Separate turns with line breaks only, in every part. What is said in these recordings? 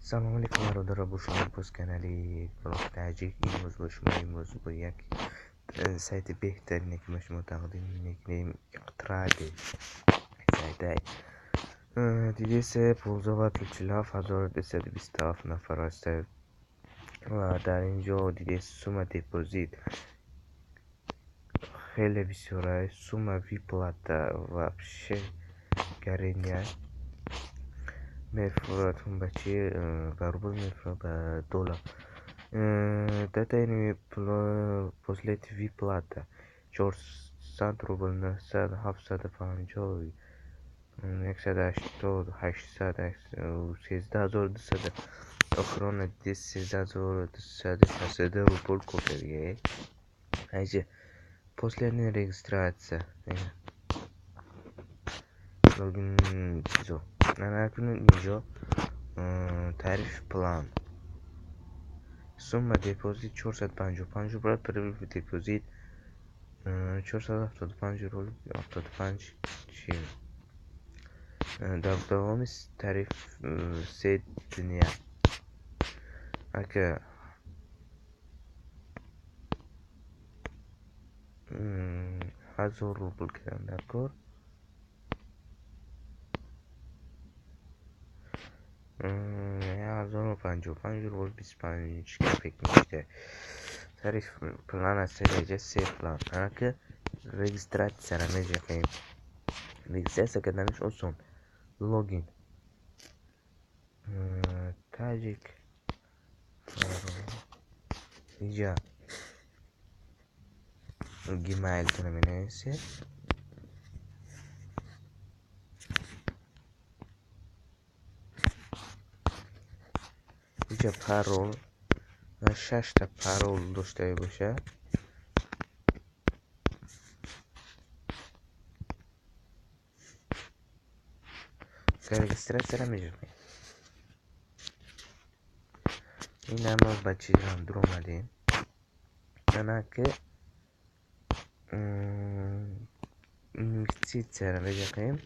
سلام علیکم برادر، با شما باز کانالی بلاگ تاجیک. امروز با شما با یک سایت بهترین که ما شما تقدیم میکنیم اقتراض سایت دیگه سه 15247 نفر است و در اینجا دیگه سوم دپوزیت خیلی بسیاره. سوم ویپلاتا و بشه گرینیا میفراتون به چی؟ به روبل میفرات به دلار. Data ini positive vyplata 400 rubl 900 750 180 800 13200 охрана 10260 рубль купили. Айже последняя регистрация. Логин чизо. Она нижо тариф план. Summa depozit 455 rubl. Private depozit 475 rubl 75 چی در دوام تعریف 3 دنیا اگه 1000 روبل کردم در کار 1055 روبل 25 فکر میشه. تعریف پلان از درجه 3 پلان اگه رجیستراسیا نمیشه خیلی رجیستراسیا کردنش آسان. لوگین تاجیک اینجا گیمایل تونه مینویسه. اینجا پارول 6 تا پارول داشته باشه. رجیستراسیا نمیشه. این همه بچه هم در اومدیم انا که investitsiya بگیم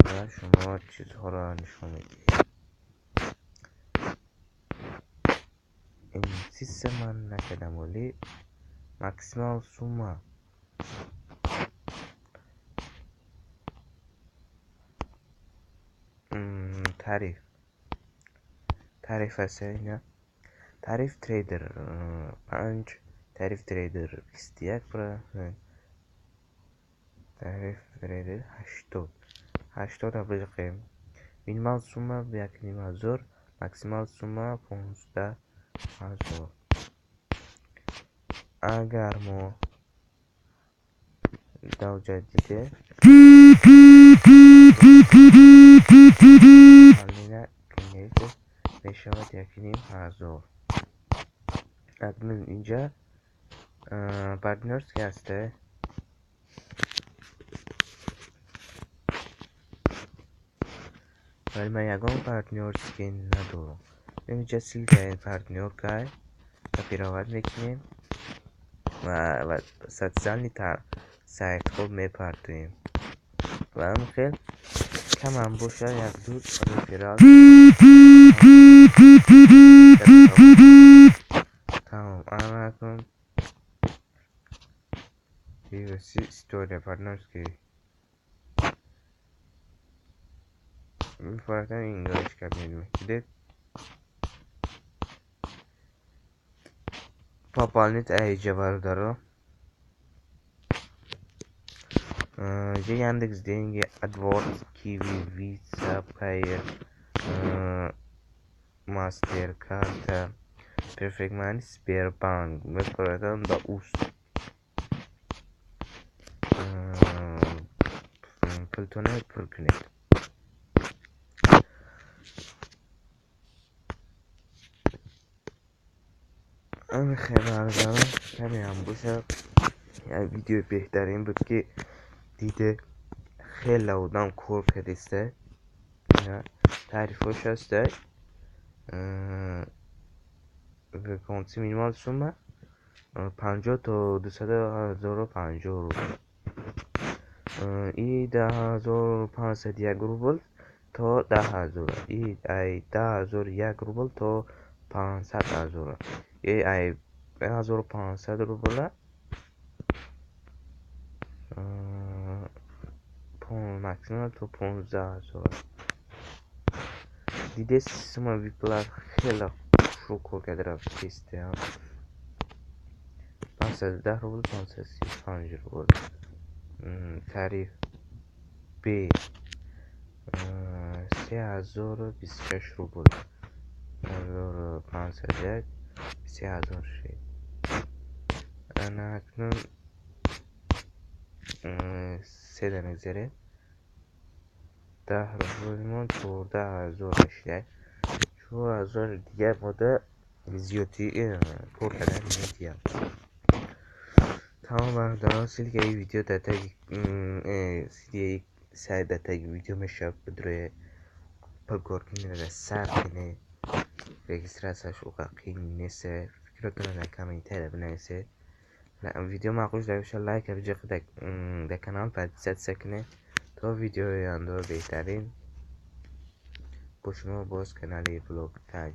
و شما چیزها را نشون میدید. investitsiya من نکردم ولی ماکسیمال سوما تعریف هست. اینا تعریف تریدر 5 تعریف تریدر 21 برای تعریف تریدر 80 را بگیم. مینیمال سوما 1,500 ماکسیمال سوما 15,000. اگر ما دو جدیده حالینا کنیده میشود 1,500. ادمین اینجا پارتنرز که هسته ولی من یکم پارتنرز که ندارم. اینجا سیلکه پارتنر که پیراود میکنیم و ستزنی تر سایت خوب میپردیم و هم خیلی کم هم باشه یک دو رفیرال تمام. اما اکن بیوسی ستوری پارتنرز که میفرستم انگلیش که میدید пополнить ایجا برادر же Яндекс деньги, AdWords, Kiwi, Visa, Payer, Mastercard, Perfect Money, Sberbank میفرستم با اوست پلتونه پر کنید. اما خیلی برادرم کمی هم باشه یه ویدیو بهترین بود که دیده خیلی آدم کار کردسته. تعریفش هسته وکانسی مینیمال سومه 50 تا 250 روبل. این 10,500 یک روبل تا 10,000 ای 10,000 1 روبل تا 500,000 ای 1500 روبل ماکسیمم تا 15,000 دیده سیستم ویپلر خیلی شوکو کدر سیستم 510 روبل 535 روبل تعریف B 3026 روبل 1501 3000 şey انا اکنون 3 دانه üzeri 10 روبلمون 14,000 işte 14,000 دیگه مده زیادی پر کردن میدیم تمام برادران سیل که این ویدیو داده سیدی سعی داده ویدیو میشه بدروی پگورکینی را سر کنه registrasyonu وقتی نیست فکرتون در کامنتر بنویسید ویدیو معقولش داشته لایک بجای در کانال پادزد سکنه تا ویدیو اندور بهترین با شما باز کانال بلوگ تاج